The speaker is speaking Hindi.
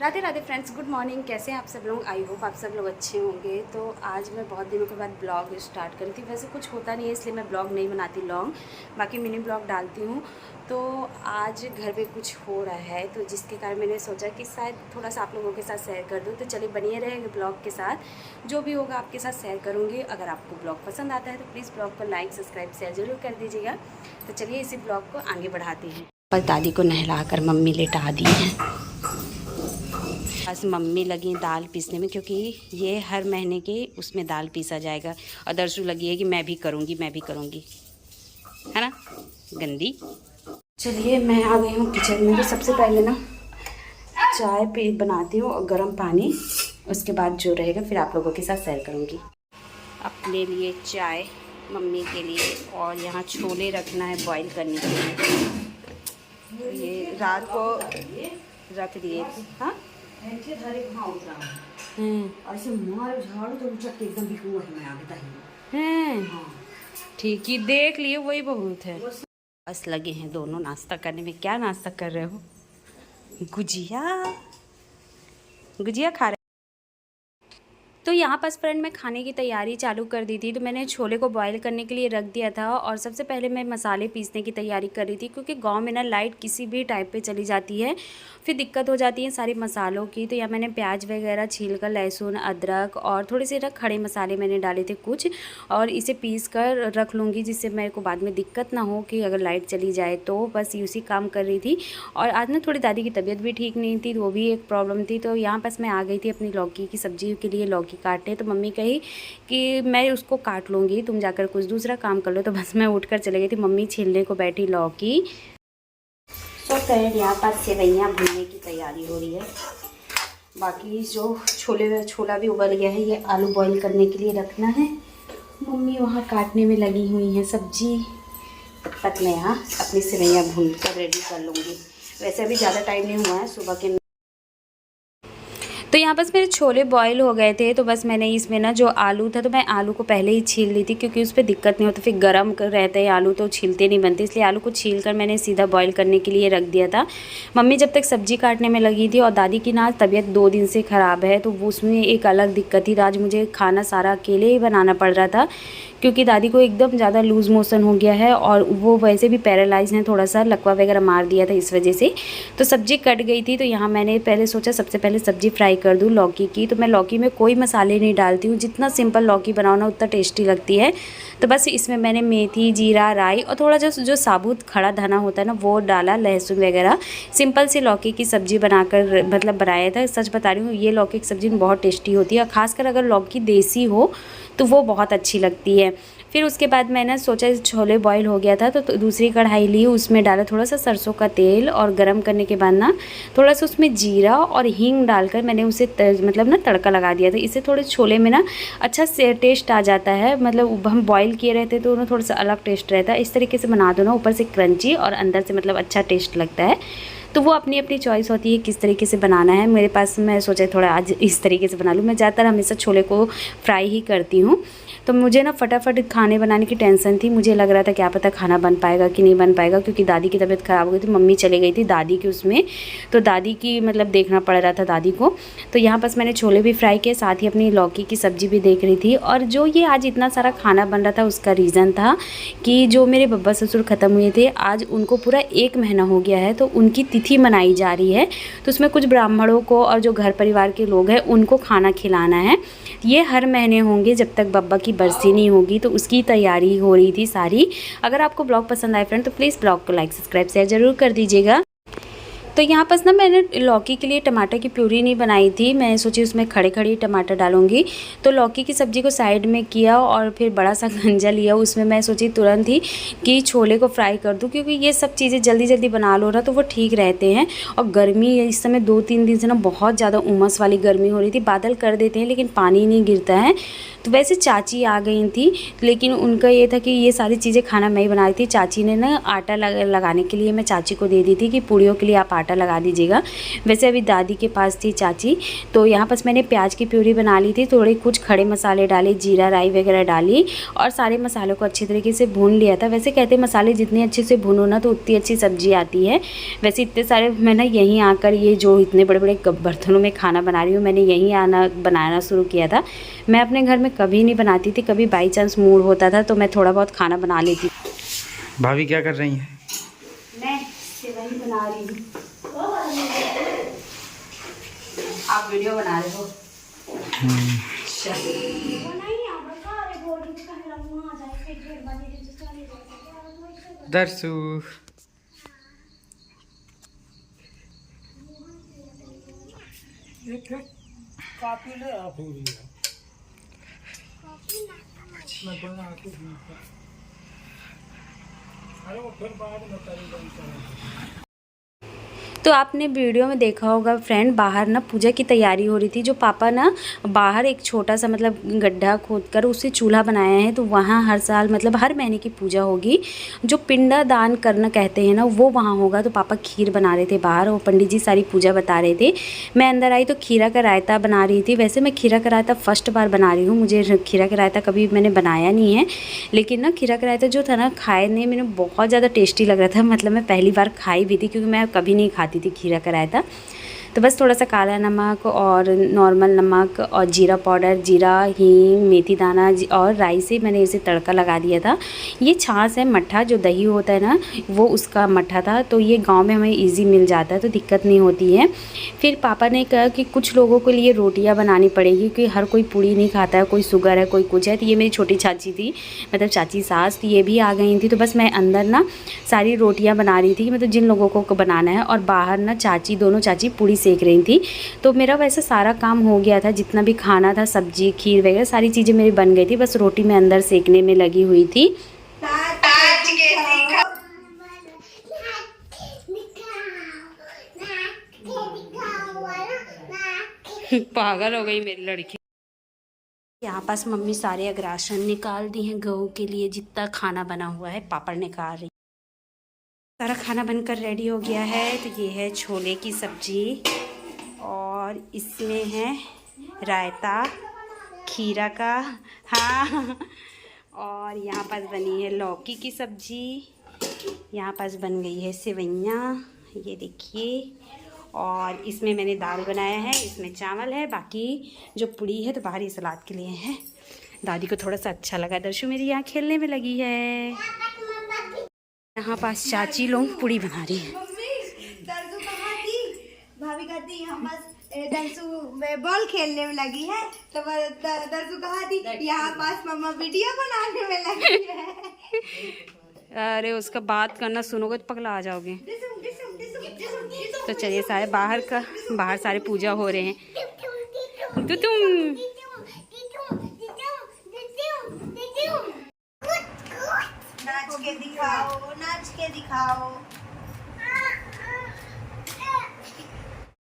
Radhe Radhe friends, good morning. कैसे हैं आप सब लोग? आई होप आप सब लोग अच्छे होंगे। तो आज मैं बहुत दिनों के बाद ब्लॉग स्टार्ट करी थी। वैसे कुछ होता नहीं है इसलिए मैं ब्लॉग नहीं बनाती लॉन्ग, बाकी मिनी ब्लॉग डालती हूँ। तो आज घर पे कुछ हो रहा है तो जिसके कारण मैंने सोचा कि शायद थोड़ा सा आप लोगों के साथ शेयर कर दूँ। तो चलिए बनिए रहेंगे ब्लॉग के साथ, जो भी होगा आपके साथ शेयर करूँगी। अगर आपको ब्लॉग पसंद आता है तो प्लीज़ ब्लॉग को लाइक सब्सक्राइब शेयर ज़रूर कर दीजिएगा। तो चलिए इसी ब्लॉग को आगे बढ़ाते हैं। बस दादी को नहलाकर मम्मी लेटा दी है। बस मम्मी लगी दाल पीसने में, क्योंकि ये हर महीने के उसमें दाल पीसा जाएगा। और दरसू लगी है कि मैं भी करूँगी है ना गंदी। चलिए मैं आ गई हूँ किचन में। तो सबसे पहले ना चाय बनाती हूँ और गर्म पानी, उसके बाद जो रहेगा फिर आप लोगों के साथ शेयर करूँगी। अपने लिए चाय, मम्मी के लिए, और यहाँ छोले रखना है बॉईल करने के लिए। तो ये रात को रख दिए थे। हाँ ठीक ही देख लिए, वही बहुत है। बस लगे हैं दोनों नाश्ता करने में। क्या नाश्ता कर रहे हो? गुजिया गुजिया खा रहे। तो यहाँ पास फ्रेंड मैं खाने की तैयारी चालू कर दी थी। तो मैंने छोले को बॉईल करने के लिए रख दिया था और सबसे पहले मैं मसाले पीसने की तैयारी कर रही थी, क्योंकि गांव में ना लाइट किसी भी टाइप पे चली जाती है, फिर दिक्कत हो जाती है सारी मसालों की। तो यहाँ मैंने प्याज वगैरह छील कर, लहसुन अदरक और थोड़े से खड़े मसाले मैंने डाले थे कुछ, और इसे पीस कर रख लूँगी, जिससे मेरे को बाद में दिक्कत ना हो कि अगर लाइट चली जाए। तो बस उसी काम कर रही थी। और आज ना थोड़ी दादी की तबीयत भी ठीक नहीं थी, तो वो भी एक प्रॉब्लम थी। तो यहाँ पास मैं आ गई थी अपनी लौकी की सब्ज़ी के लिए लौकी काटने। तो मम्मी कही कि मैं उसको काट लूँगी, तुम जाकर कुछ दूसरा काम कर लो। तो बस मैं उठकर चले गई थी। मम्मी छीलने को बैठी लौकी। तो फ्रेंड यहाँ पास सेवैयाँ भूनने की तैयारी हो रही है। बाकी जो छोला भी उबल गया है, ये आलू बॉईल करने के लिए रखना है। मम्मी वहाँ काटने में लगी हुई हैं सब्जी, तब मैं यहाँ अपनी सेवैयाँ भून कर रेडी कर लूँगी। वैसे अभी ज़्यादा टाइम नहीं हुआ है सुबह के। तो यहाँ बस मेरे छोले बॉईल हो गए थे। तो बस मैंने इसमें ना जो आलू था, तो मैं आलू को पहले ही छील ली थी, क्योंकि उस पर दिक्कत नहीं होती। फिर गर्म रहते हैं आलू तो छीलते नहीं बनते, इसलिए आलू को छील कर मैंने सीधा बॉईल करने के लिए रख दिया था। मम्मी जब तक सब्जी काटने में लगी थी, और दादी की ना तबीयत 2 दिन से ख़राब है, तो वो उसमें एक अलग दिक्कत थी। आज मुझे खाना सारा अकेले ही बनाना पड़ रहा था, क्योंकि दादी को एकदम ज़्यादा लूज़ मोशन हो गया है, और वो वैसे भी पैरालाइज हैं, थोड़ा सा लकवा वगैरह मार दिया था इस वजह से। तो सब्ज़ी कट गई थी। तो यहाँ मैंने पहले सोचा सबसे पहले सब्ज़ी फ्राई कर दूँ लौकी की। तो मैं लौकी में कोई मसाले नहीं डालती हूँ, जितना सिंपल लौकी बनाओ ना उतना टेस्टी लगती है। तो बस इसमें मैंने मेथी, जीरा, राई और थोड़ा जो साबुत खड़ा धना होता है ना, वो डाला, लहसुन वगैरह। सिंपल सी लौकी की सब्ज़ी बनाकर मतलब बनाया था। सच बता रही हूँ, ये लौकी की सब्ज़ी बहुत टेस्टी होती है, खासकर अगर लौकी देसी हो तो वो बहुत अच्छी लगती है। फिर उसके बाद मैंने सोचा छोले बॉईल हो गया था, तो दूसरी कढ़ाई ली, उसमें डाला थोड़ा सा सरसों का तेल, और गरम करने के बाद ना थोड़ा सा उसमें जीरा और हींग डालकर मैंने उसे मतलब ना तड़का लगा दिया था। इससे थोड़े छोले में ना अच्छा से टेस्ट आ जाता है। मतलब हम बॉईल किए रहते तो ना थोड़ा सा अलग टेस्ट रहता है। इस तरीके से बना दो ना, ऊपर से क्रंची और अंदर से मतलब अच्छा टेस्ट लगता है। तो वो अपनी अपनी चॉइस होती है किस तरीके से बनाना है। मेरे पास मैं सोचा थोड़ा आज इस तरीके से बना लूँ। मैं ज़्यादातर हमेशा छोले को फ्राई ही करती हूँ। तो मुझे ना फटाफट खाने बनाने की टेंशन थी। मुझे लग रहा था क्या पता खाना बन पाएगा कि नहीं बन पाएगा, क्योंकि दादी की तबीयत ख़राब हो गई थी। मम्मी चले गई थी दादी की उसमें, तो दादी की मतलब देखना पड़ रहा था दादी को। तो यहाँ बस मैंने छोले भी फ्राई किए, साथ ही अपनी लौकी की सब्ज़ी भी देख रही थी। और जो ये आज इतना सारा खाना बन रहा था, उसका रीज़न था कि जो मेरे बब्बा ससुर ख़त्म हुए थे, आज उनको पूरा 1 महीना हो गया है, तो उनकी तिथि मनाई जा रही है। तो उसमें कुछ ब्राह्मणों को और जो घर परिवार के लोग हैं उनको खाना खिलाना है। ये हर महीने होंगे जब तक बब्बा की बरसी नहीं होगी, तो उसकी तैयारी हो रही थी सारी। अगर आपको ब्लॉग पसंद आए फ्रेंड तो प्लीज़ ब्लॉग को लाइक सब्सक्राइब शेयर ज़रूर कर दीजिएगा। तो यहाँ पास ना मैंने लौकी के लिए टमाटर की प्यूरी नहीं बनाई थी। मैं सोची उसमें खड़े टमाटर डालूंगी। तो लौकी की सब्ज़ी को साइड में किया और फिर बड़ा सा गंजा लिया, उसमें मैं सोची तुरंत ही कि छोले को फ्राई कर दूँ, क्योंकि ये सब चीज़ें जल्दी जल्दी बना लो ना तो वो ठीक रहते हैं। और गर्मी इस समय 2-3 दिन से ना बहुत ज़्यादा उमस वाली गर्मी हो रही थी। बादल कर देते हैं लेकिन पानी नहीं गिरता है। तो वैसे चाची आ गई थी, लेकिन उनका ये था कि ये सारी चीज़ें खाना मैं ही बना रही थी। चाची ने ना आटा लगाने के लिए मैं चाची को दे दी थी कि पूड़ियों के लिए आप आटा लगा दीजिएगा। वैसे अभी दादी के पास थी चाची, तो यहाँ पास मैंने प्याज की प्यूरी बना ली थी, थोड़े कुछ खड़े मसाले डाले, जीरा राई वगैरह डाली और सारे मसालों को अच्छी तरीके से भून लिया था। वैसे कहते हैं मसाले जितने अच्छे से भूनो ना तो उतनी अच्छी सब्जी आती है। वैसे इतने सारे मैं ना यहीं आकर ये जो इतने बड़े बड़े बर्तनों में खाना बना रही हूँ, मैंने यहीं आना बनाना शुरू किया था। मैं अपने घर में कभी नहीं बनाती थी, कभी बाई चांस मूड होता था तो मैं थोड़ा बहुत खाना बना लेती। भाभी क्या कर रही हैं? मैं सेवई बना रही हूँ। आप वीडियो बना रहे हो? दर्शु काफी ले आप हो रही है। अरे वो फिर बाद में करेंगे। तो आपने वीडियो में देखा होगा फ्रेंड, बाहर ना पूजा की तैयारी हो रही थी। जो पापा ना बाहर एक छोटा सा मतलब गड्ढा खोद कर उससे चूल्हा बनाया है, तो वहाँ हर साल मतलब हर महीने की पूजा होगी। जो पिंडा दान करना कहते हैं ना वो वहाँ होगा। तो पापा खीर बना रहे थे बाहर और पंडित जी सारी पूजा बता रहे थे। मैं अंदर आई तो खीरा का रायता बना रही थी। वैसे मैं खीरा का रायता फर्स्ट बार बना रही हूँ, मुझे खीरा का रायता कभी मैंने बनाया नहीं है। लेकिन ना खीरा का रायता जो था ना खाने में बहुत ज़्यादा टेस्टी लग रहा था। मतलब मैं पहली बार खाई भी थी क्योंकि मैं कभी नहीं खाती थी खीरा का रायता। तो बस थोड़ा सा काला नमक और नॉर्मल नमक और जीरा पाउडर, जीरा, हींग, मेथी दाना और राई से मैंने इसे तड़का लगा दिया था। ये छाछ है, मट्ठा जो दही होता है ना वो उसका मट्ठा था। तो ये गांव में हमें इजी मिल जाता है तो दिक्कत नहीं होती है। फिर पापा ने कहा कि कुछ लोगों के लिए रोटियां बनानी पड़ेगी क्योंकि हर कोई पूड़ी नहीं खाता है, कोई शुगर है, कोई कुछ है। तो ये मेरी छोटी चाची थी, मतलब चाची सास, तो ये भी आ गई थी। तो बस मैं अंदर ना सारी रोटियाँ बना रही थी, मतलब जिन लोगों को बनाना है, और बाहर ना चाची, दोनों चाची पूड़ी सेक रही थी। तो मेरा वैसे सारा काम हो गया था, जितना भी खाना था, सब्जी, खीर वगैरह सारी चीज़ें मेरी बन गई थी। बस रोटी मैं अंदर सेकने में लगी हुई थी। पागल हो गई मेरी लड़की। यहाँ पास मम्मी सारे अग्रासन निकाल दी हैं गऊ के लिए, जितना खाना बना हुआ है पापड़ निकाल रही। सारा खाना बनकर रेडी हो गया है। तो ये है छोले की सब्जी और इसमें है रायता खीरा का, हाँ। और यहाँ पास बनी है लौकी की सब्जी, यहाँ पास बन गई है सेवइयाँ, ये देखिए। और इसमें मैंने दाल बनाया है, इसमें चावल है, बाकी जो पूड़ी है तो बाहरी सलाद के लिए है। दादी को थोड़ा सा अच्छा लगा। दर्शु मेरी यहाँ खेलने में लगी है। यहाँ पास चाची लोग पूड़ी बना रही है। दर्शु कहाँ थी? भाभी कहती हम बस दर्शु बॉल खेलने में लगी है। तो दर्शु कहाँ थी? यहाँ पास मम्मा वीडियो बनाने में लगी है। अरे उसका बात करना सुनोगे तो पगला आ जाओगे। तो चलिए सारे बाहर सारे पूजा हो रहे हैं। तो तुम नाच के दिखाओ, नाच के दिखाओ।